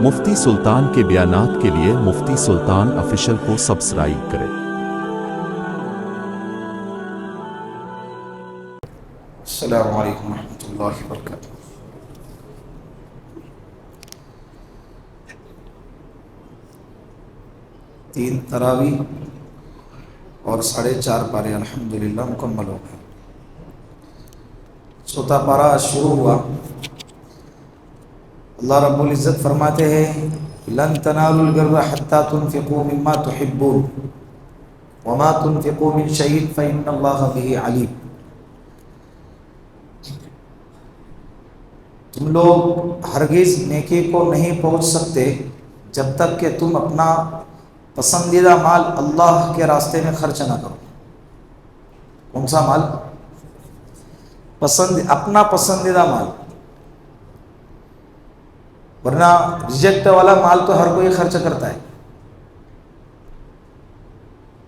مفتی سلطان کے بیانات کے لیے مفتی سلطان آفیشل کو سبسکرائب کریں۔ السلام علیکم ورحمۃ اللہ وبرکاتہ۔ تین تراویح اور 4.5 پارے الحمدللہ مکمل ہو گئے۔ چوتھا پارہ شروع ہوا۔ اللہ رب العزت فرماتے ہیں لن تنالوا البر حتى تنفقوا مما تحبون وما تنفقوا من شيء فإن الله به عليم۔ تم لوگ ہرگز نیکی کو نہیں پہنچ سکتے جب تک کہ تم اپنا پسندیدہ مال اللہ کے راستے میں خرچ نہ کرو۔ کون سا مال؟ اپنا پسندیدہ مال، ورنہ ریجیکٹ والا مال تو ہر کوئی خرچ کرتا ہے۔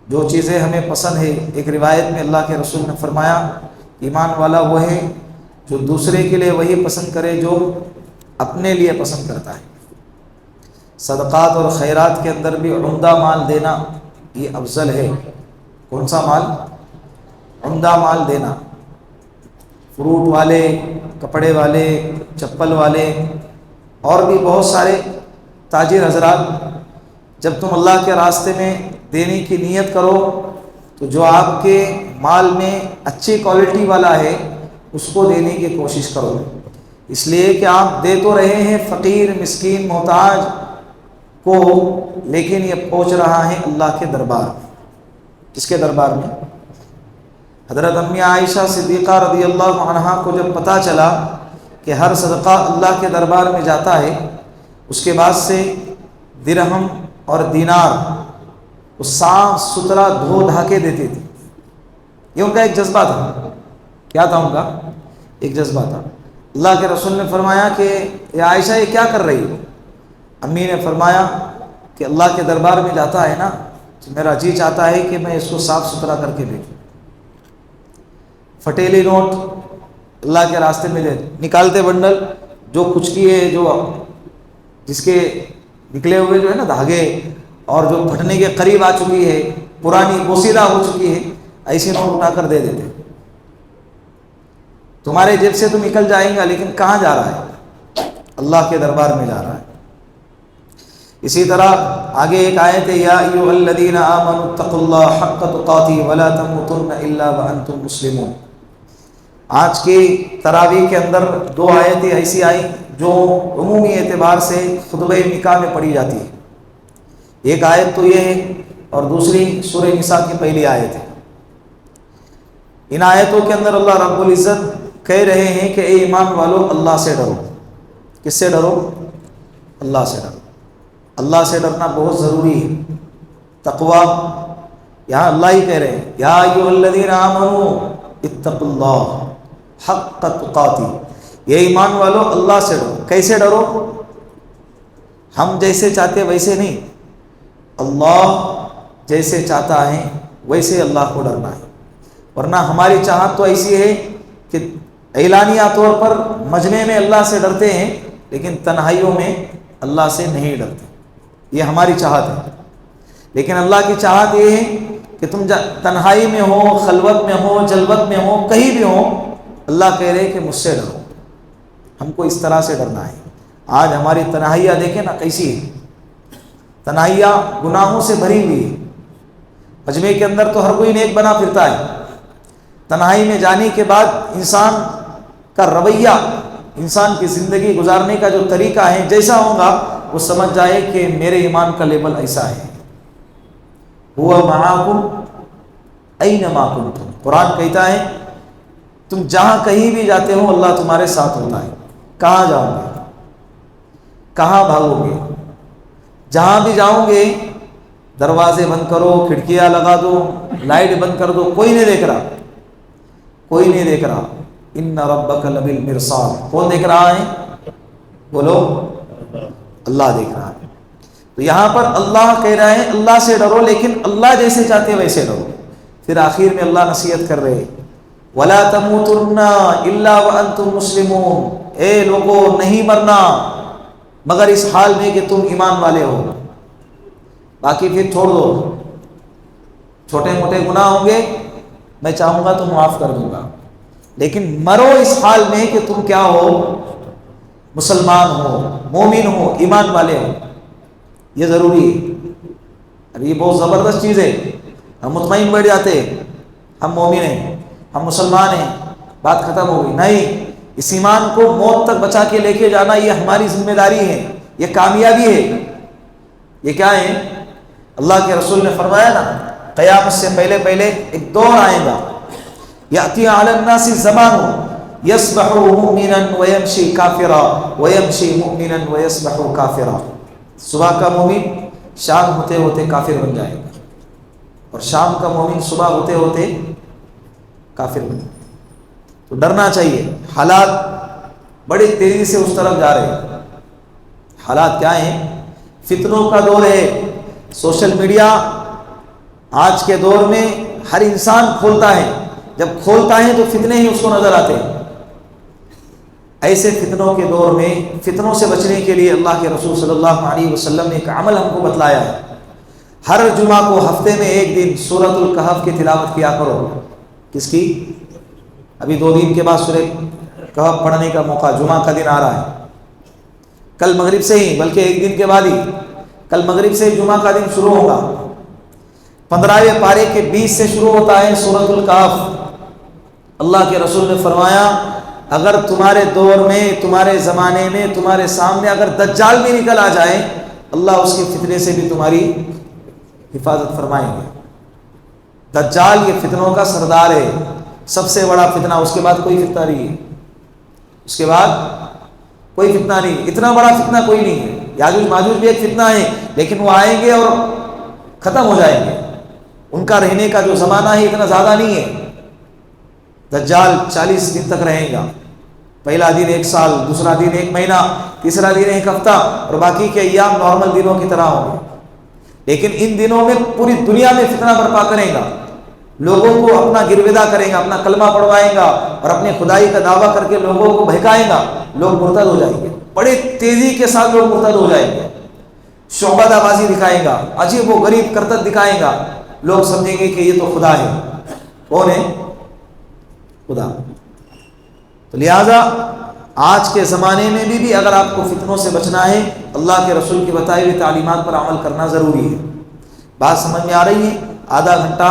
جو چیزیں ہمیں پسند ہے، ایک روایت میں اللہ کے رسول نے فرمایا ایمان والا وہ ہے جو دوسرے کے لیے وہی پسند کرے جو اپنے لیے پسند کرتا ہے۔ صدقات اور خیرات کے اندر بھی عمدہ مال دینا یہ افضل ہے۔ کون سا مال؟ عمدہ مال دینا۔ فروٹ والے، کپڑے والے، چپل والے اور بھی بہت سارے تاجر حضرات، جب تم اللہ کے راستے میں دینے کی نیت کرو تو جو آپ کے مال میں اچھی کوالٹی والا ہے اس کو دینے کی کوشش کرو، اس لیے کہ آپ دے تو رہے ہیں فقیر، مسکین، محتاج کو، لیکن یہ پہنچ رہا ہے اللہ کے دربار۔ کس کے دربار میں؟ حضرت امی عائشہ صدیقہ رضی اللہ عنہا کو جب پتہ چلا کہ ہر صدقہ اللہ کے دربار میں جاتا ہے، اس کے بعد سے درہم اور دینار وہ صاف ستھرا دھو دھا کے دیتے تھے۔ یہ ان کا ایک جذبہ تھا۔ کیا تھا ان کا؟ ایک جذبہ تھا۔ اللہ کے رسول نے فرمایا کہ اے عائشہ یہ کیا کر رہی ہو؟ امی نے فرمایا کہ اللہ کے دربار میں جاتا ہے نا تو میرا جی چاہتا ہے کہ میں اس کو صاف ستھرا کر کے بھیجوں۔ پھٹیلی نوٹ اللہ کے راستے میں نکالتے بنڈل، جو کچھ کیے، جو جس کے نکلے ہوئے جو ہے نا دھاگے اور جو پھٹنے کے قریب آ چکی ہے، پرانی بوسیدہ ہو چکی ہے، ایسی نوٹ اٹھا کر دے دیتے۔ تمہارے جیب سے تو نکل جائیں گا لیکن کہاں جا رہا ہے؟ اللہ کے دربار میں جا رہا ہے۔ اسی طرح آگے ایک آیت ہے یا ایھا الذین آمنوا اتقوا اللہ حق تقاتہ ولا تموتن الا وانتم مسلمون۔ آج کی تراویح کے اندر 2 آیتیں ایسی آئیں جو عمومی اعتبار سے خطبہ نکاح میں پڑھی جاتی ہے۔ ایک آیت تو یہ ہے اور دوسری سورہ نساء کی پہلی آیت ہے۔ ان آیتوں کے اندر اللہ رب العزت کہہ رہے ہیں کہ اے ایمان والو اللہ سے ڈرو۔ کس سے ڈرو؟ اللہ سے ڈرو۔ اللہ سے ڈرنا بہت ضروری ہے۔ تقوی یہاں اللہ ہی کہہ رہے ہیں یا ایھا الذین آمنوا اتقوا اللہ حق تقاتہ، یہ ایمان والو اللہ سے ڈرو۔ کیسے ڈرو؟ ہم جیسے چاہتے ویسے نہیں، اللہ جیسے چاہتا ہے ویسے اللہ کو ڈرنا ہے۔ ورنہ ہماری چاہت تو ایسی ہے کہ اعلانیہ طور پر مجمع میں اللہ سے ڈرتے ہیں لیکن تنہائیوں میں اللہ سے نہیں ڈرتے، یہ ہماری چاہت ہے۔ لیکن اللہ کی چاہت یہ ہے کہ تم تنہائی میں ہو، خلوت میں ہو، جلوت میں ہو، کہیں بھی ہو، اللہ کہہ رہے کہ مجھ سے ڈرو۔ ہم کو اس طرح سے ڈرنا ہے۔ آج ہماری تنہائیاں دیکھیں نا کیسی ہے، تنہائیاں گناہوں سے بھری ہوئی ہے۔ مجمع کے اندر تو ہر کوئی نیک بنا پھرتا ہے، تنہائی میں جانے کے بعد انسان کا رویہ، انسان کی زندگی گزارنے کا جو طریقہ ہے جیسا ہوگا وہ سمجھ جائے کہ میرے ایمان کا لیول ایسا ہے۔ ہوا معاکم اینما کنتم، قرآن کہتا ہے تم جہاں کہیں بھی جاتے ہو اللہ تمہارے ساتھ ہوتا ہے۔ کہاں جاؤ گے؟ کہاں بھاگو گے؟ جہاں بھی جاؤ گے دروازے بند کرو، کھڑکیاں لگا دو، لائٹ بند کر دو، کوئی نہیں دیکھ رہا، کوئی نہیں دیکھ رہا۔ ان ربک لبالمرصاد، کون دیکھ رہا ہے؟ بولو، اللہ دیکھ رہا ہے۔ تو یہاں پر اللہ کہہ رہا ہے اللہ سے ڈرو، لیکن اللہ جیسے چاہتے ویسے ڈرو۔ پھر آخر میں اللہ نصیحت کر رہے وَلَا تَمُوتُنَّ إِلَّا وَأَنْتُمْ مُسْلِمُونَ، اے لوگو نہیں مرنا مگر اس حال میں کہ تم ایمان والے ہو، باقی پھر چھوڑ دو، چھوٹے موٹے گناہ ہوں گے میں چاہوں گا تو معاف کر دوں گا، لیکن مرو اس حال میں کہ تم کیا ہو، مسلمان ہو، مومن ہو، ایمان والے ہو۔ یہ ضروری ہے۔ اب یہ بہت زبردست چیز ہے، ہم مطمئن بیٹھ جاتے ہیں ہم مومن ہیں، ہم مسلمان ہیں، بات ختم ہو گئی۔ نہیں، اس ایمان کو موت تک بچا کے لے کے جانا یہ ہماری ذمہ داری ہے، یہ کامیابی ہے۔ یہ کیا ہے؟ اللہ کے رسول نے فرمایا نا، قیامت سے پہلے پہلے ایک دور آئے گا، یأتی علی الناس زمان یصبح مؤمنا ویمشی کافرا ویمشی مؤمنا ویصبح کافرا۔ صبح کا مومن شام ہوتے ہوتے کافر بن جائے گا، اور شام کا مومن صبح ہوتے ہوتے کافر بن جائے گا۔ تو ڈرنا چاہیے، حالات بڑی تیزی سے اس طرف جا رہے ہیں۔ حالات کیا ہیں؟ فتنوں کا دور ہے۔ سوشل میڈیا آج کے دور میں ہر انسان کھولتا ہے، جب کھولتا ہے تو فتنے ہی اس کو نظر آتے ہیں۔ ایسے فتنوں کے دور میں فتنوں سے بچنے کے لیے اللہ کے رسول صلی اللہ علیہ وسلم نے ایک عمل ہم کو بتلایا ہے۔ ہر جمعہ کو ہفتے میں ایک دن سورۃ الکہف کی تلاوت کیا کرو۔ کس کی؟ ابھی 2 دن کے بعد سورۃ کہف پڑھنے کا موقع، جمعہ کا دن آ رہا ہے، کل مغرب سے ہی، بلکہ ایک دن کے بعد ہی، کل مغرب سے جمعہ کا دن شروع ہوگا۔ 15ویں پارے کے 20 سے شروع ہوتا ہے سورۃ الکہف۔ اللہ کے رسول نے فرمایا اگر تمہارے دور میں، تمہارے زمانے میں، تمہارے سامنے اگر دجال بھی نکل آ جائے، اللہ اس کے فتنے سے بھی تمہاری حفاظت فرمائیں گے۔ دجال یہ فتنوں کا سردار ہے، سب سے بڑا فتنہ، اس کے بعد کوئی فتنہ نہیں ہے، اس کے بعد کوئی فتنہ نہیں، اتنا بڑا فتنہ کوئی نہیں ہے۔ یاجوج ماجوج بھی ایک فتنہ ہے، لیکن وہ آئیں گے اور ختم ہو جائیں گے، ان کا رہنے کا جو زمانہ ہے اتنا زیادہ نہیں ہے۔ دجال 40 دن تک رہے گا، پہلا دن 1 سال، دوسرا دن 1 مہینہ، تیسرا دن 1 ہفتہ، اور باقی کے ایام نارمل دنوں کی طرح ہوں گے۔ لیکن ان دنوں میں پوری دنیا میں فتنہ برپا کرے گا، لوگوں کو اپنا گرویدہ کرے گا، اپنا کلمہ پڑھوائے گا، اور اپنے خدائی کا دعویٰ کر کے لوگوں کو بہکائے گا، لوگ مرتد ہو جائیں گے، بڑے تیزی کے ساتھ لوگ مرتد ہو جائیں گے۔ شعبدہ بازی دکھائے گا، عجیب و غریب کرتب دکھائے گا، لوگ سمجھیں گے کہ یہ تو خدا ہے۔ کون ہے؟ خدا۔ تو لہذا آج کے زمانے میں بھی اگر آپ کو فتنوں سے بچنا ہے، اللہ کے رسول کی بتائی ہوئی تعلیمات پر عمل کرنا ضروری ہے۔ بات سمجھ میں آ رہی ہے؟ آدھا گھنٹہ،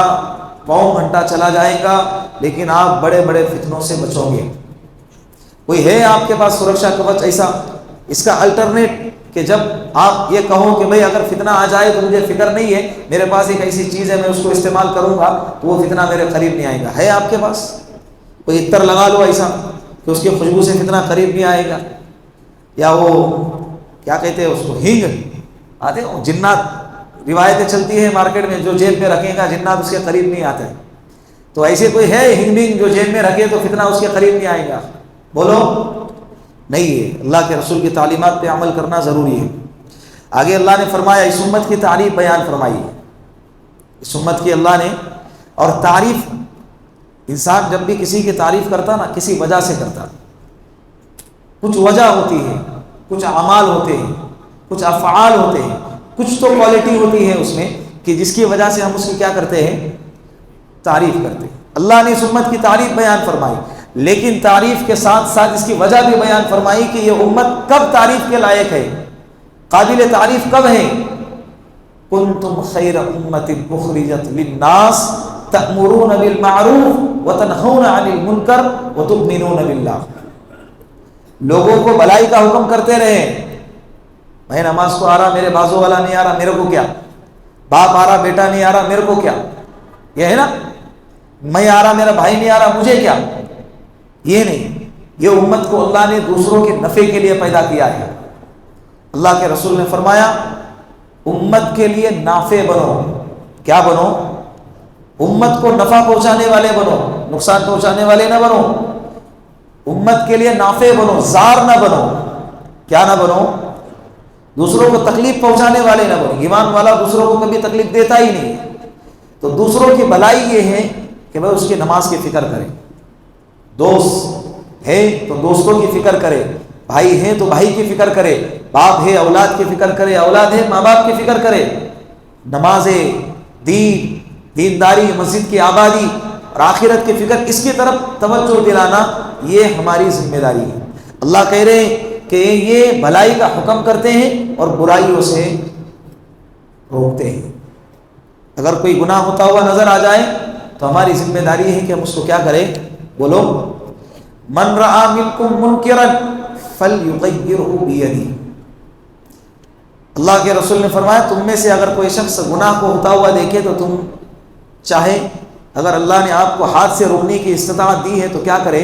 پون گھنٹہ چلا جائے گا، لیکن آپ بڑے بڑے فتنوں سے بچو گے۔ کوئی ہے آپ کے پاس سرکشا کوچ ایسا، اس کا الٹرنیٹ، کہ جب آپ یہ کہو کہ بھئی اگر فتنہ آ جائے تو مجھے فکر نہیں ہے، میرے پاس ایک ایسی چیز ہے میں اس کو استعمال کروں گا تو وہ فتنہ میرے قریب نہیں آئے گا؟ ہے آپ کے پاس کوئی عطر لگا لو ایسا کہ اس کی خوشبو سے فتنہ قریب نہیں آئے گا؟ یا وہ کیا کہتے ہیں اس کو، ہینگ آتے ہیں، جنات، روایتیں چلتی ہیں مارکیٹ میں، جو جیب میں رکھے گا جنات اس کے قریب نہیں آتے۔ تو ایسے کوئی ہے ہینگ جو جیب میں رکھے تو فتنہ اس کے قریب نہیں آئے گا؟ بولو نہیں ہے۔ اللہ کے رسول کی تعلیمات پہ عمل کرنا ضروری ہے۔ آگے اللہ نے فرمایا، اس امت کی تعریف بیان فرمائی ہے، اس امت کی اللہ نے، اور تعریف انسان جب بھی کسی کی تعریف کرتا نا کسی وجہ سے کرتا، کچھ وجہ ہوتی ہے، کچھ اعمال ہوتے ہیں، کچھ افعال ہوتے ہیں، کچھ تو کوالٹی ہوتی ہے اس میں کہ جس کی وجہ سے ہم اس کی کیا کرتے ہیں، تعریف کرتے ہیں۔ اللہ نے اس امت کی تعریف بیان فرمائی، لیکن تعریف کے ساتھ ساتھ اس کی وجہ بھی بیان فرمائی کہ یہ امت کب تعریف کے لائق ہے، قابل تعریف کب ہے۔ کنتم خیر امت اخرجت للناس تأمرون بالمعروف وتنہون عن المنکر وتؤمنون باللہ۔ لوگوں کو بھلائی کا حکم کرتے رہے، میں نماز کو آ رہا میرے بازو والا نہیں آ رہا میرے کو کیا، باپ آ رہا بیٹا نہیں آ رہا میرے کو کیا، یہ ہے نا، میں آ رہا میرا بھائی نہیں آ رہا مجھے کیا، یہ نہیں۔ یہ امت کو اللہ نے دوسروں کے نفع کے لیے پیدا کیا ہے۔ اللہ کے رسول نے فرمایا امت کے لیے نافع بنو، کیا بنو؟ امت کو نفع پہنچانے والے بنو، نقصان پہنچانے والے نہ بنو۔ امت کے لیے نافع بنو، زار نہ بنو، کیا نہ بنو؟ دوسروں کو تکلیف پہنچانے والے نہ بنو۔ ایمان والا دوسروں کو کبھی تکلیف دیتا ہی نہیں ہے۔ تو دوسروں کی بھلائی یہ ہے کہ وہ اس کی نماز کی فکر کرے، دوست ہے تو دوستوں کی فکر کرے، بھائی ہے تو بھائی کی فکر کرے، باپ ہے اولاد کی فکر کرے، اولاد ہے ماں باپ کی فکر کرے، نمازیں، دین، دینداری، مسجد کی آبادی اور آخرت کی فکر، اس کی طرف توجہ دلانا یہ ہماری ذمہ داری ہے۔ اللہ کہہ رہے ہیں کہ یہ بھلائی کا حکم کرتے ہیں اور برائیوں سے روکتے ہیں۔ اگر کوئی گناہ ہوتا ہوا نظر آ جائے تو ہماری ذمہ داری ہے کہ ہم اس کو کیا کریں؟ بولو، من رأى منکم منکرا فلیغیرہ بیدہ۔ اللہ کے رسول نے فرمایا تم میں سے اگر کوئی شخص گناہ کو ہوتا ہوا دیکھے تو تم چاہے، اگر اللہ نے آپ کو ہاتھ سے روکنے کی استطاعت دی ہے تو کیا کرے؟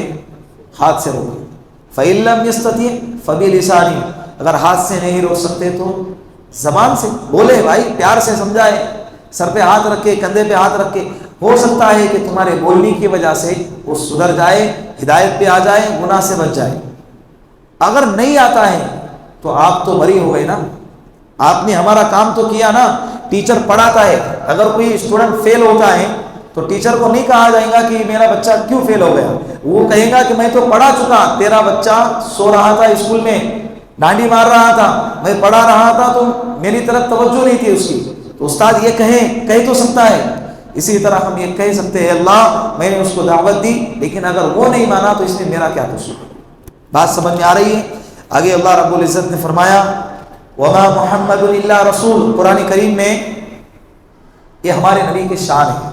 ہاتھ سے روکے۔ فَإِن لَّمْ يَسْتَطِعْ فَبِلِسَانِهِ، اگر ہاتھ سے نہیں روک سکتے تو زبان سے بولے، بھائی پیار سے سمجھائے، سر پہ ہاتھ رکھے، کندھے پہ ہاتھ رکھے، ہو سکتا ہے کہ تمہارے بولنے کی وجہ سے وہ سدھر جائے، ہدایت پہ آ جائے، گناہ سے بچ جائے۔ اگر نہیں آتا ہے تو آپ تو بری ہو گئے نا، آپ نے ہمارا کام تو کیا نا۔ ٹیچر پڑھاتا ہے، اگر کوئی اسٹوڈنٹ فیل ہوتا ہے تو ٹیچر کو نہیں کہا جائے گا کہ میرا بچہ کیوں فیل ہو گیا، وہ کہے گا کہ میں تو پڑھا چکا، تیرا بچہ سو رہا تھا اسکول میں، ڈانڈی مار رہا تھا، میں پڑھا رہا تھا تو میری طرف توجہ نہیں تھی اس کی، تو استاد یہ کہہ تو سکتا ہے۔ اسی طرح ہم یہ کہہ سکتے ہیں اللہ میں نے اس کو دعوت دی لیکن اگر وہ نہیں مانا تو اس میں میرا کیا قصور؟ بات سمجھ میں آ رہی ہے؟ آگے اللہ رب العزت نے فرمایا وما محمد الا رسول، قرآن کریم میں یہ ہمارے نبی کی شان ہے۔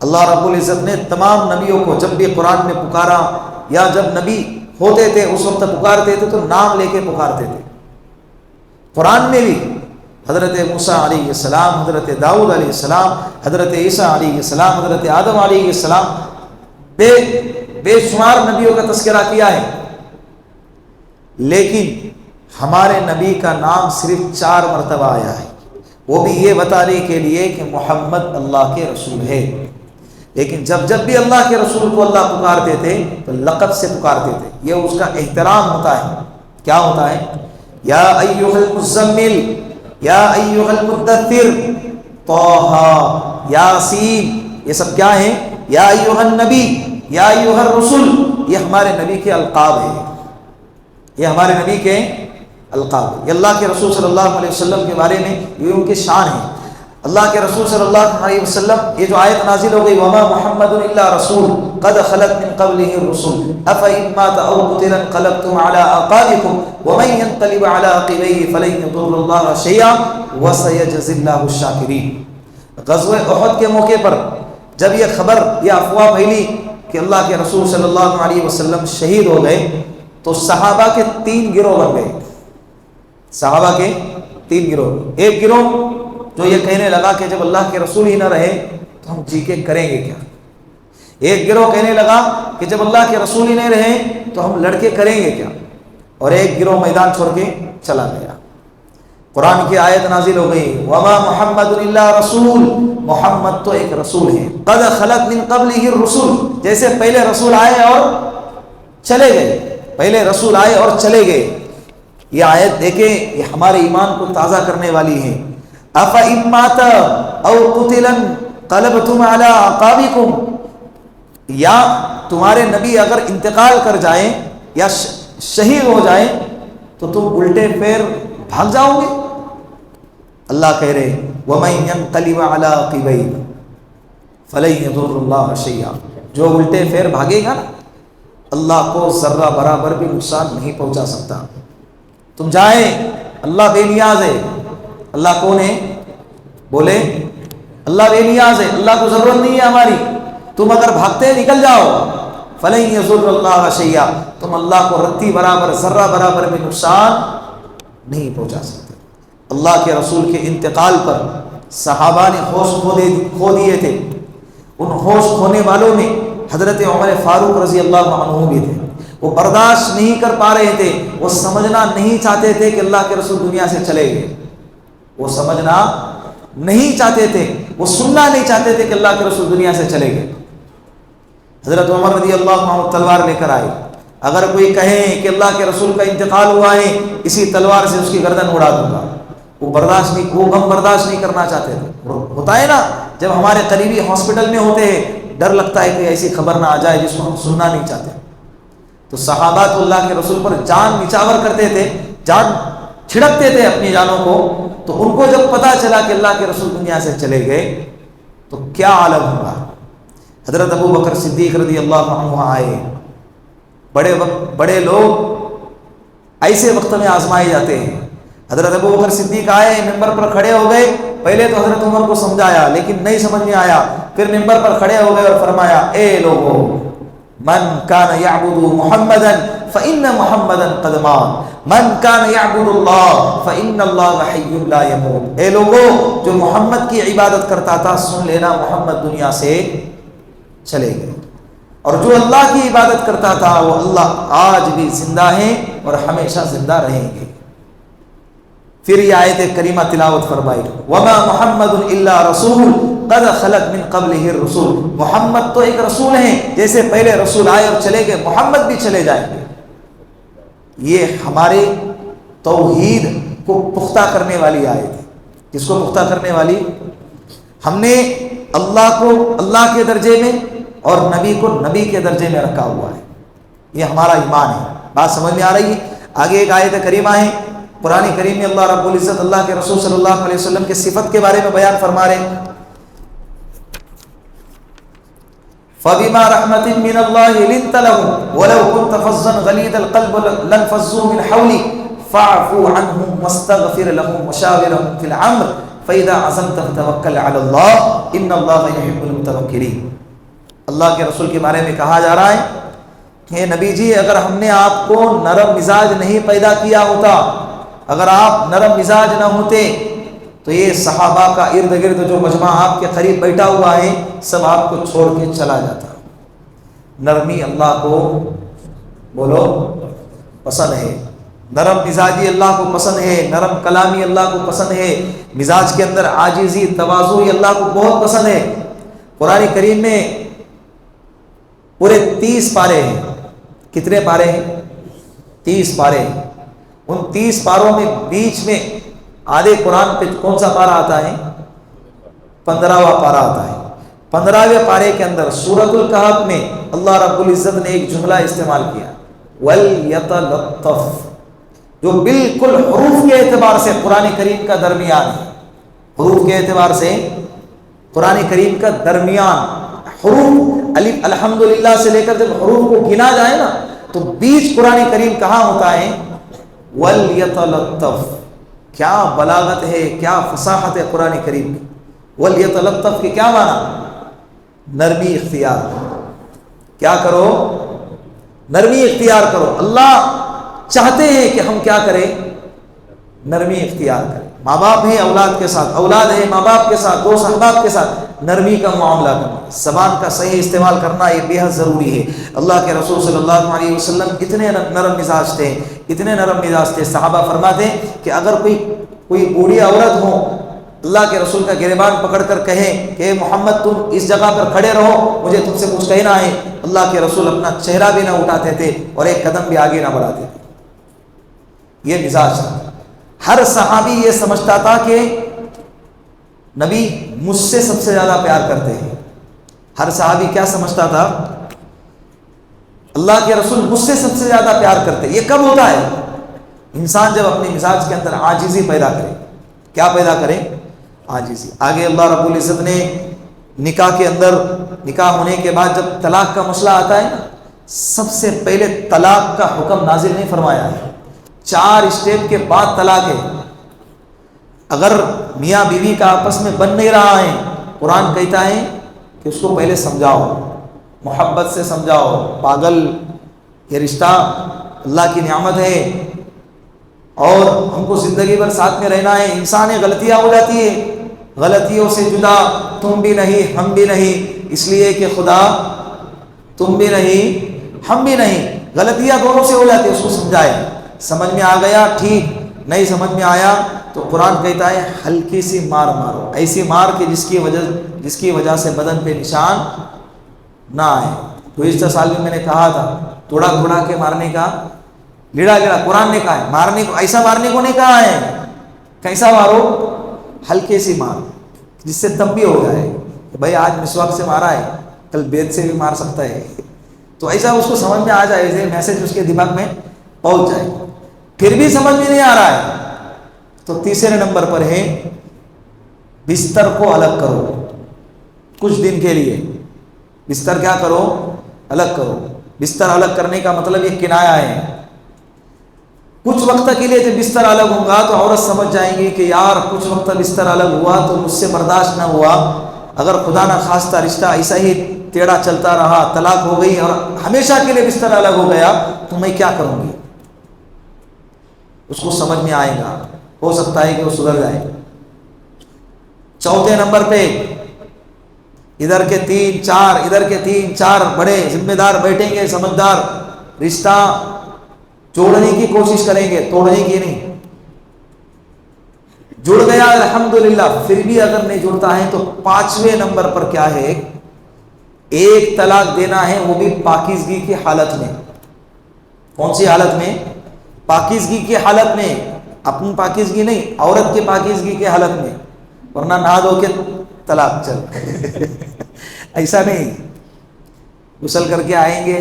اللہ رب العزت نے تمام نبیوں کو جب بھی قرآن میں پکارا یا جب نبی ہوتے تھے اس وقت پکارتے تھے تو نام لے کے پکارتے تھے۔ قرآن میں بھی حضرت موسیٰ علیہ السلام، حضرت داؤد علیہ السلام، حضرت عیسیٰ علیہ السلام، حضرت آدم علیہ السلام، بے شمار نبیوں کا تذکرہ کیا ہے، لیکن ہمارے نبی کا نام صرف 4 مرتبہ آیا ہے، وہ بھی یہ بتانے کے لیے کہ محمد اللہ کے رسول ہے۔ لیکن جب بھی اللہ کے رسول کو اللہ پکارتے تھے تو لقب سے پکارتے تھے، یہ اس کا احترام ہوتا ہے۔ کیا ہوتا ہے؟ یا ایھا المزمل، یا ایھا المدثر، طٰہٰ، یاسین، یہ سب کیا ہیں؟ یا ایھا النبی، یا ایھا الرسول، یہ ہمارے نبی کے القاب ہیں، یہ ہمارے نبی کے القاب ہے۔ یہ اللہ کے رسول صلی اللہ علیہ وسلم کے بارے میں یہ ان کی شان ہے۔ اللہ کے رسول صلی اللہ علیہ وسلم، یہ جو آیت نازل ہو گئی وما محمد الا رسول قد خلت من قبله الرسل افإن مات او قتل انقلبتم على اعقابكم ومن ينقلب على عقبيه فلن يضر الله شيئا وسيجزي الله الشاكرين۔ غزوہ احد کے موقع پر جب یہ خبر، یہ افواہ پھیلی کہ اللہ کے رسول صلی اللہ علیہ وسلم شہید ہو گئے تو صحابہ کے 3 گروہ بن گئے۔ صحابہ کے 3 گروہ، ایک گروہ جو یہ کہنے لگا کہ جب اللہ کے رسول ہی نہ رہے تو ہم جی کے کریں گے کیا، ایک گروہ کہنے لگا کہ جب اللہ کے رسول ہی نہیں رہے تو ہم لڑکے کریں گے کیا، اور ایک گروہ میدان چھوڑ کے چلا گیا۔ قرآن کی آیت نازل ہو گئی وما محمد الا رسول، محمد تو ایک رسول ہے، قد خلت من قبلہ الرسل، جیسے پہلے رسول آئے اور چلے گئے، پہلے رسول آئے اور چلے گئے۔ یہ آیت دیکھیں، یہ ہمارے ایمان کو تازہ کرنے والی ہے۔ افإن مات او قتل انقلبتم على اعقابكم، یا تمہارے نبی اگر انتقال کر جائیں یا شہید ہو جائیں تو تم الٹے پیر بھاگ جاؤ گے۔ اللہ کہہ رہے ومن ينقلب على عقبيه فلن يضر الله شيئا، جو الٹے پیر بھاگے گا نا اللہ کو ذرہ برابر بھی نقصان نہیں پہنچا سکتا۔ تم جائیں، اللہ بے نیاز ہے۔ اللہ کون ہے؟ بولے اللہ بے نیاز ہے، اللہ کو ضرورت نہیں ہے ہماری۔ تم اگر بھاگتے نکل جاؤ فلن یضر اللہ شیئا، تم اللہ کو رتی برابر، ذرہ برابر بھی نقصان نہیں پہنچا سکتے۔ اللہ کے رسول کے انتقال پر صحابہ نے ہوش کھو دیے تھے، ان ہوش کھونے والوں میں حضرت عمر فاروق رضی اللہ عنہ بھی تھے۔ وہ برداشت نہیں کر پا رہے تھے، وہ سمجھنا نہیں چاہتے تھے کہ اللہ کے رسول دنیا سے چلے گئے، وہ سمجھنا نہیں چاہتے تھے، وہ سننا نہیں چاہتے تھے کہ اللہ کے رسول دنیا سے چلے گئے۔ حضرت عمر رضی اللہ عنہ تلوار لے کر آئے، اگر کوئی کہے کہ اللہ کے رسول کا انتقال ہوا ہے اسی تلوار سے اس کی گردن اڑا دوں گا، وہ غم برداشت نہیں کرنا چاہتے تھے۔ ہوتا ہے نا جب ہمارے قریبی ہاسپٹل میں ہوتے ہیں ڈر لگتا ہے کہ ایسی خبر نہ آ جائے جس کو ہم سننا نہیں چاہتے، تو صحابہ تو اللہ کے رسول پر جان نچاور کرتے تھے، جان چھڑکتے تھے اپنی جانوں کو، تو ان کو جب پتا چلا کہ اللہ کے رسول دنیا سے چلے گئے تو کیا عالم ہوگا۔ حضرت ابو بکر صدیق رضی اللہ عنہ آئے۔ بڑے لوگ ایسے وقت میں آزمائے جاتے ہیں۔ حضرت ابو بکر صدیق آئے، ممبر پر کھڑے ہو گئے، پہلے تو حضرت عمر کو سمجھایا لیکن نہیں سمجھ میں آیا، پھر ممبر پر کھڑے ہو گئے اور فرمایا اے لوگو، من کان یعبد محمدا فإن محمدا قد مات، من کان یعبد اللہ فإن اللہ حی لا یموت۔ اے لوگو، جو محمد کی عبادت کرتا تھا سن لینا محمد دنیا سے چلے گئے، اور جو اللہ کی عبادت کرتا تھا وہ اللہ آج بھی زندہ ہیں اور ہمیشہ زندہ رہیں گے۔ پھر یہ آیت کریمہ تلاوت فرمائی، وما محمد الا رسول قد خلت من قبلہ الرسول۔ محمد تو ایک رسول ہیں، جیسے پہلے رسول آئے اور چلے گئے محمد بھی چلے جائیں گے۔ یہ ہمارے توحید کو پختہ کرنے والی آیت ہے۔ کس کو پختہ کرنے والی؟ ہم نے اللہ کو اللہ کے درجے میں اور نبی کو نبی کے درجے میں رکھا ہوا ہے، یہ ہمارا ایمان ہے۔ بات سمجھ میں آ رہی ہے؟ آگے ایک آیت کریمہ ہے قرآن کریم میں، اللہ رب العزت اللہ کے رسول صلی اللہ علیہ وسلم کے صفت کے بارے میں بیان فرما رہے ہیں، فَبِمَا رَحْمَةٍ مِّنَ اللَّهِ لِنْتَ لَهُمْ وَلَوْ كُنْتَ فَظًّا غَلِيظَ الْقَلْبِ لَانفَضُّوا مِنْ حَوْلِكَ فَاعْفُ عَنْهُمْ وَاسْتَغْفِرْ لَهُمْ وَشَاوِرْهُمْ فِي الْأَمْرِ فَإِذَا عَزَمْتَ فَتَوَكَّلْ عَلَى اللَّهِ إِنَّ اللَّهَ يُحِبُّ الْمُتَوَكِّلِينَ۔ اللہ کے رسول کے بارے میں کہا جا رہا ہے کہ نبی جی، اگر ہم نے آپ کو نرم مزاج نہیں پیدا کیا ہوتا، اگر آپ نرم مزاج نہ ہوتے تو یہ صحابہ کا ارد گرد جو مجمع آپ کے قریب بیٹھا ہوا ہے سب آپ کو چھوڑ کے چلا جاتا۔ نرمی اللہ کو بولو پسند ہے، نرم مزاجی اللہ کو پسند ہے، نرم کلامی اللہ کو پسند ہے، مزاج کے اندر عاجزی تواضع اللہ کو بہت پسند ہے۔ قرآن کریم میں پورے 30 پارے ہیں۔ کتنے پارے ہیں؟ 30 پارے ہیں۔ ان 30 پاروں میں بیچ میں آدھے قرآن پہ کون سا پارہ آتا ہے؟ 15واں پارہ آتا ہے۔ 15ویں پارے کے اندر سورۃ الکہف میں اللہ رب العزت نے ایک جملہ استعمال کیا، وَلْيَتَلَطَّفْ، جو بالکل حروف کے اعتبار سے قرآن کریم کا درمیان ہے۔ حروف کے اعتبار سے قرآن کریم کا درمیان، حروف الف الحمدللہ سے لے کر جب حروف کو گنا جائے نا تو بیچ قرآن کریم کہاں ہوتا ہے؟ وَلْيَتَلَطَّفْ۔ کیا بلاغت ہے، کیا فصاحت ہے قرآن کریم کی۔ وَلْيَتَلَطَّفْ کے کیا معنی؟ نرمی اختیار کرو۔ کیا کرو؟ نرمی اختیار کرو۔ اللہ چاہتے ہیں کہ ہم کیا کریں؟ نرمی اختیار کریں۔ ماں باپ ہیں اولاد کے ساتھ، اولاد ہے ماں باپ کے ساتھ، دوست احباب کے ساتھ نرمی کا معاملہ کرنا، زبان کا صحیح استعمال کرنا یہ بے حد ضروری ہے۔ اللہ کے رسول صلی اللہ علیہ وسلم اتنے نرم مزاج تھے، اتنے نرم مزاج تھے، صحابہ فرماتے ہیں کہ اگر کوئی بوڑھی عورت ہو اللہ کے رسول کا گریبان پکڑ کر کہیں کہ محمد تم اس جگہ پر کھڑے رہو، مجھے تم سے کچھ کہنا ہے، اللہ کے رسول اپنا چہرہ بھی نہ اٹھاتے تھے اور ایک قدم بھی آگے نہ بڑھاتے تھے۔ یہ مزاج تھا۔ ہر صحابی یہ سمجھتا تھا کہ نبی مجھ سے سب سے زیادہ پیار کرتے ہیں۔ ہر صحابی کیا سمجھتا تھا؟ اللہ کے رسول مجھ سے سب سے زیادہ پیار کرتے۔ یہ کب ہوتا ہے؟ انسان جب اپنے مزاج کے اندر عاجزی پیدا کرے۔ کیا پیدا کرے؟ عاجزی۔ آگے اللہ رب العزت نے نکاح کے اندر، نکاح ہونے کے بعد جب طلاق کا مسئلہ آتا ہے نا، سب سے پہلے طلاق کا حکم نازل نہیں فرمایا ہے، 4 اسٹیپ کے بعد طلاق ہے۔ اگر میاں بیوی کا آپس میں بن نہیں رہا ہے، قرآن کہتا ہے کہ اس کو پہلے سمجھاؤ، محبت سے سمجھاؤ۔ پاگل، یہ رشتہ اللہ کی نعمت ہے اور ہم کو زندگی بھر ساتھ میں رہنا ہے۔ انسان غلطیاں ہو جاتی ہے، غلطیوں سے جدا تم بھی نہیں ہم بھی نہیں، اس لیے کہ خدا تم بھی نہیں ہم بھی نہیں، غلطیاں دونوں سے ہو جاتی ہے۔ اس کو سمجھائے، سمجھ میں آ گیا ٹھیک، نہیں سمجھ میں آیا تو قرآن کہتا ہے ہلکی سی مار مارو، ایسی مار کہ جس کی وجہ سے بدن پہ نشان نہ آئے۔ گزشتہ سال میں نے کہا تھا توڑا توڑا کے مارنے کا لیڑا لیڑا، قرآن نے کہا ہے مارنے کو، ایسا مارنے کو نہیں کہا ہے۔ کیسا مارو؟ ہلکے سی مار، جس سے دم بھی ہو جائے کہ بھائی آج مسواک سے مارا ہے، کل بیت سے بھی مار سکتا ہے، تو ایسا اس کو سمجھ میں آ جائے، ایسے میسج اس کے دماغ میں پہنچ جائے، پھر بھی سمجھ میں نہیں آ رہا ہے تو تیسرے نمبر پر ہے بستر کو الگ کرو کچھ دن کے لیے. بستر کیا کرو؟ الگ کرو. بستر الگ کرنے کا مطلب یہ کنایا ہے. کچھ وقت کے لیے جب بستر الگ ہوگا تو عورت سمجھ جائیں گی کہ یار کچھ وقت بستر الگ ہوا تو مجھ سے برداشت نہ ہوا، اگر خدا نہ خواستہ رشتہ ایسا ہی ٹیڑھا چلتا رہا، طلاق ہو گئی اور ہمیشہ کے لیے بستر الگ ہو گیا تو میں کیا کروں گی. اس کو سمجھ میں آئے گا، ہو سکتا ہے کہ وہ سدھر جائے. چوتھے نمبر پہ ادھر کے 3-4 ادھر کے 3-4 بڑے ذمہ دار بیٹھیں گے، سمجھدار، رشتہ جوڑنے کی کوشش کریں گے، توڑنے کی نہیں. جڑ گیا الحمدللہ، پھر بھی اگر نہیں جڑتا ہے تو 5ویں نمبر پر کیا ہے؟ ایک طلاق دینا ہے، وہ بھی پاکیزگی کی حالت میں. کون سی حالت میں؟ پاکیزگی کی حالت میں. اپنی پاکیزگی نہیں، عورت کی پاکیزگی کی حالت میں، ورنہ نہا دھو کے طلاق چل ایسا نہیں. غسل کر کے آئیں گے،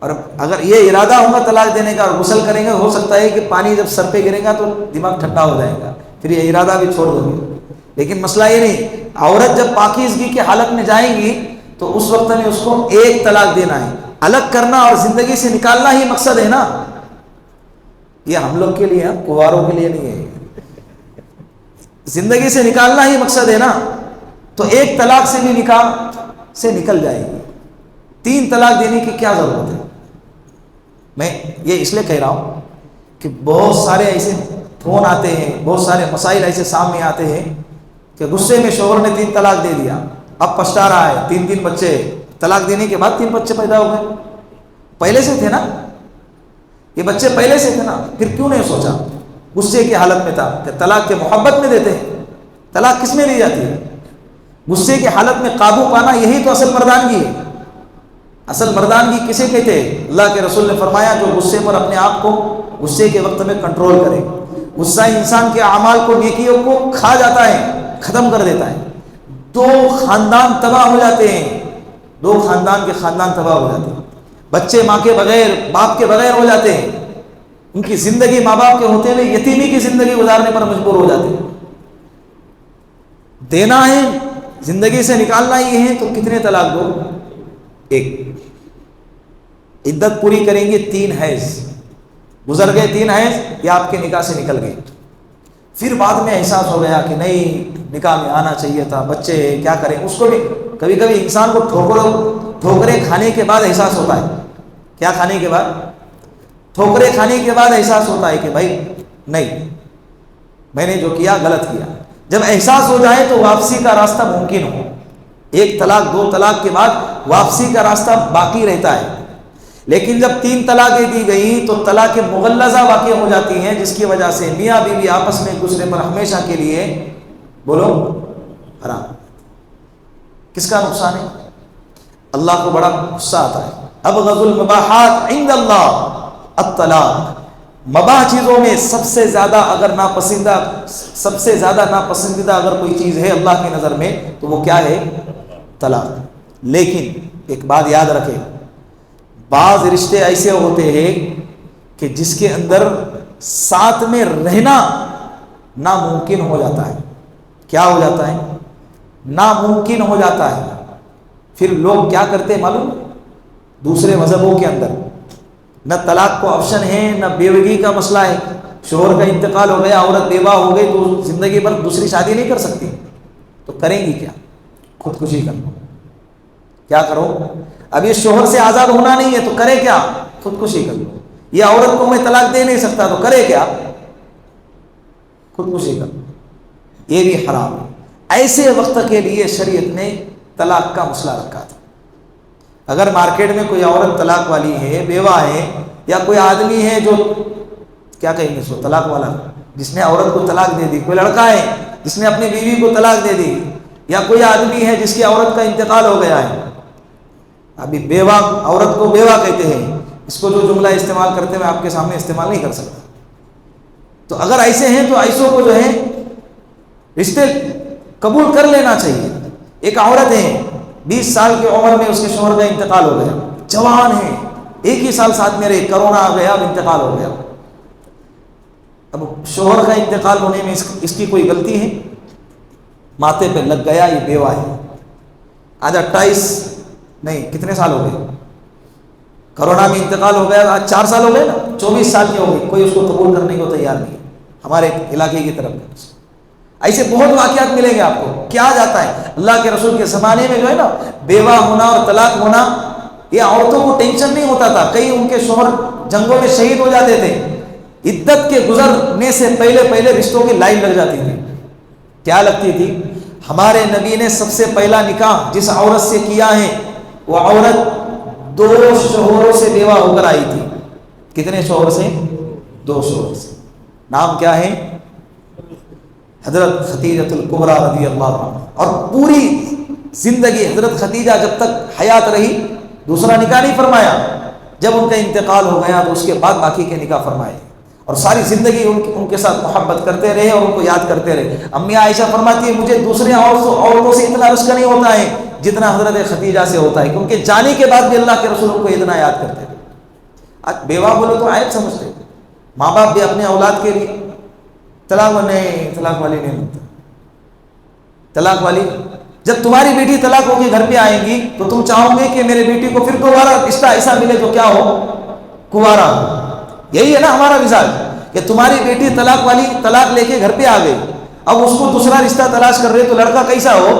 اور اگر یہ ارادہ ہوگا طلاق دینے کا اور غسل کریں گے، ہو سکتا ہے کہ پانی جب سر پہ گرے گا تو دماغ ٹھنڈا ہو جائے گا، پھر یہ ارادہ بھی چھوڑ دو گے. لیکن مسئلہ یہ نہیں، عورت جب پاکیزگی کی حالت میں جائیں گی تو اس وقت میں اس کو ایک طلاق دینا ہے. الگ کرنا اور زندگی سے نکالنا ہی مقصد ہے نا. یہ ہم لوگ کے لیے، کنواروں کے لیے نہیں ہے. زندگی سے نکالنا ہی مقصد ہے نا. تو ایک طلاق سے بھی نکاح سے نکل جائے گی. 3 طلاق دینے کی کیا ضرورت ہے؟ میں یہ اس لیے کہہ رہا ہوں کہ بہت سارے ایسے فون آتے ہیں، بہت سارے مسائل ایسے سامنے آتے ہیں کہ غصے میں شوہر نے 3 طلاق دے دیا، اب پچھتا رہا ہے. 3 بچے، طلاق دینے کے بعد 3 بچے پیدا ہو گئے. پہلے سے تھے نا یہ بچے، پہلے سے تھے نا، پھر کیوں نہیں سوچا؟ غصے کی حالت میں تھا کہ طلاق کے محبت میں دیتے ہیں. طلاق کس میں دی جاتی ہے؟ غصے کی حالت میں قابو پانا، یہی تو اصل مردانگی ہے. اصل مردانگی کسے کہتے ہیں؟ اللہ کے رسول نے فرمایا جو غصے پر اپنے آپ کو غصے کے وقت میں کنٹرول کرے. غصہ انسان کے اعمال کو، نیکیوں کو کھا جاتا ہے، ختم کر دیتا ہے. 2 خاندان تباہ ہو جاتے ہیں، 2 خاندان کے خاندان تباہ ہو جاتے ہیں. بچے ماں کے بغیر، باپ کے بغیر ہو جاتے ہیں. ان کی زندگی ماں باپ کے ہوتے ہوئے یتیمی کی زندگی گزارنے پر مجبور ہو جاتے ہیں. دینا ہے، زندگی سے نکالنا ہی ہے تو کتنے طلاق دو؟ 1. عدت پوری کریں گے 3 حیض، گزر گئے 3 حیض، یا آپ کے نکاح سے نکل گئے. پھر بعد میں احساس ہو گیا کہ نہیں نکاح میں آنا چاہیے تھا، بچے کیا کریں. اس کو بھی کبھی کبھی انسان کو ٹھوکریں کھانے کے بعد احساس ہوتا ہے. کیا کھانے کے بعد؟ ٹھوکریں کھانے کے بعد احساس ہوتا ہے کہ بھائی نہیں، میں نے جو کیا غلط کیا. جب احساس ہو جائے تو واپسی کا راستہ ممکن ہو. 1 طلاق 2 طلاق کے بعد واپسی کا راستہ باقی رہتا ہے. لیکن جب 3 طلاقیں دی گئی تو طلاق مغلظہ واقع ہو جاتی ہیں، جس کی وجہ سے میاں بیوی آپس میں ایک دوسرے پر ہمیشہ کے لیے بولو حرام. کس کا نقصان ہے؟ اللہ کو بڑا غصہ آتا ہے. ابغض المباحات عند اللہ الطلاق. مباح چیزوں میں سب سے زیادہ اگر ناپسندیدہ اگر کوئی چیز ہے اللہ کی نظر میں تو وہ کیا ہے؟ طلاق. لیکن ایک بات یاد رکھیں، بعض رشتے ایسے ہوتے ہیں کہ جس کے اندر ساتھ میں رہنا ناممکن ہو جاتا ہے. کیا ہو جاتا ہے؟ ناممکن ہو جاتا ہے. پھر لوگ کیا کرتے ہیں معلوم؟ دوسرے مذہبوں کے اندر نہ طلاق کو آپشن ہے، نہ بیوگی کا مسئلہ ہے. شوہر کا انتقال ہو گیا، عورت بیوہ ہو گئی تو زندگی بھر دوسری شادی نہیں کر سکتی. تو کریں گی کیا؟ خودکشی کر لو. کیا کرو؟ اب یہ شوہر سے آزاد ہونا نہیں ہے تو کرے کیا؟ خودکشی کر لو. یہ عورت کو میں طلاق دے نہیں سکتا تو کرے کیا؟ خودکشی کر لو. یہ بھی حرام ہے. ایسے وقت کے لیے شریعت نے طلاق کا مسئلہ رکھا تھا. اگر مارکیٹ میں کوئی عورت طلاق والی ہے، بیوہ ہے، یا کوئی آدمی ہے جو کیا کہیں گے اس کو طلاق والا، جس نے عورت کو طلاق دے دی، کوئی لڑکا ہے جس نے اپنی بیوی کو طلاق دے دی، یا کوئی آدمی ہے جس کی عورت کا انتقال ہو گیا ہے. ابھی بیوہ، عورت کو بیوہ کہتے ہیں. اس کو جو جملہ استعمال کرتے ہیں میں آپ کے سامنے استعمال نہیں کر سکتا. تو اگر ایسے ہیں تو ایسوں کو جو ہے رشتے قبول کر لینا چاہیے. ایک عورت ہے 20 سال کی عمر میں اس کے شوہر کا انتقال ہو گیا، جوان ہیں، 1 ہی سال ساتھ میں رہے، کرونا آ گیا، اب انتقال ہو گیا۔ اب شوہر کا انتقال ہونے میں اس کی کوئی غلطی ہے؟ ماتھے پہ لگ گیا، یہ بیوہ ہے، آج 28 نہیں کتنے سال ہو گئے، کرونا میں انتقال ہو گیا، آج 4 سال ہو گئے نا، 24 سال کے ہو گئے، کوئی اس کو قبول کرنے کو تیار نہیں ہے ہمارے علاقے کی طرف۔ ایسے بہت واقعات ملیں گے آپ کو۔ کیا جاتا ہے اللہ کے رسول کے زمانے میں جو ہے نا، بیوہ ہونا اور طلاق ہونا، یہ عورتوں کو ٹینشن نہیں ہوتا تھا، کئی ان کے شوہر جنگوں میں شہید ہو جاتے تھے، عدت کے گزرنے سے پہلے رشتوں کی لائن لگ جاتی تھی۔ کیا لگتی تھی؟ ہمارے نبی نے سب سے پہلا نکاح جس عورت سے کیا ہے، وہ عورت 2 شوہروں سے بیوہ ہو کر آئی تھی۔ کتنے شوہر سے؟ 2 شوہر سے۔ نام کیا ہے؟ حضرت خدیجہ الکبریٰ رضی اللہ عنہ۔ اور پوری زندگی حضرت خدیجہ جب تک حیات رہی دوسرا نکاح نہیں فرمایا، جب ان کا انتقال ہو گیا تو اس کے بعد باقی کے نکاح فرمائے، اور ساری زندگی ان کے ساتھ محبت کرتے رہے اور ان کو یاد کرتے رہے۔ امی عائشہ فرماتی ہے مجھے دوسرے عورتوں سے اتنا رشک نہیں ہوتا ہے جتنا حضرت خدیجہ سے ہوتا ہے، کیونکہ جانے کے بعد بھی اللہ کے رسول کو اتنا یاد کرتے تھے۔ آج بیوہ بولو تو عیب سمجھتے، ماں باپ بھی اپنے اولاد کے لیے طلاق نہیں، طلاق والی نہیں ہوتا، طلاق والی۔ جب تمہاری بیٹی طلاق ہو کے گھر پہ آئیں گی تو تم چاہو گے کہ میرے بیٹی کو پھر دوبارہ رشتہ ایسا ملے جو کیا ہو، کنوارا ہو۔ یہی ہے نا ہمارا مزاج، کہ تمہاری بیٹی طلاق والی طلاق لے کے گھر پہ آ گئی، اب اس کو دوسرا رشتہ تلاش کر رہے تو لڑکا کیسا ہو،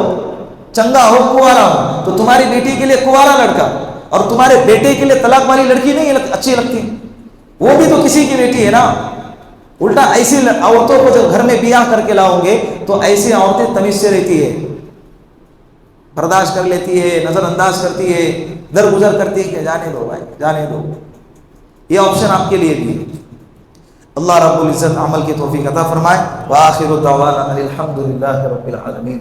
چنگا ہو، کنوارا ہو۔ تو تمہاری بیٹی کے لیے کنوارا لڑکا اور تمہارے بیٹے کے لیے طلاق والی لڑکی نہیں اچھی لگتی، وہ بھی تو کسی کی بیٹی ہے نا۔ الٹا ایسی عورتوں کو جب گھر میں بیاہ کر کے لاؤ گے تو ایسی عورتیں تمیز سے رہتی ہے، برداشت کر لیتی ہے، نظر انداز کرتی ہے، درگزر کرتی ہے کہ جانے دو بھائی جانے دو۔ یہ آپشن آپ کے لیے بھی ہے۔ اللہ رب العزت عمل کی توفیق عطا فرمائے۔ وآخر دعوانا الحمد للہ رب العالمین۔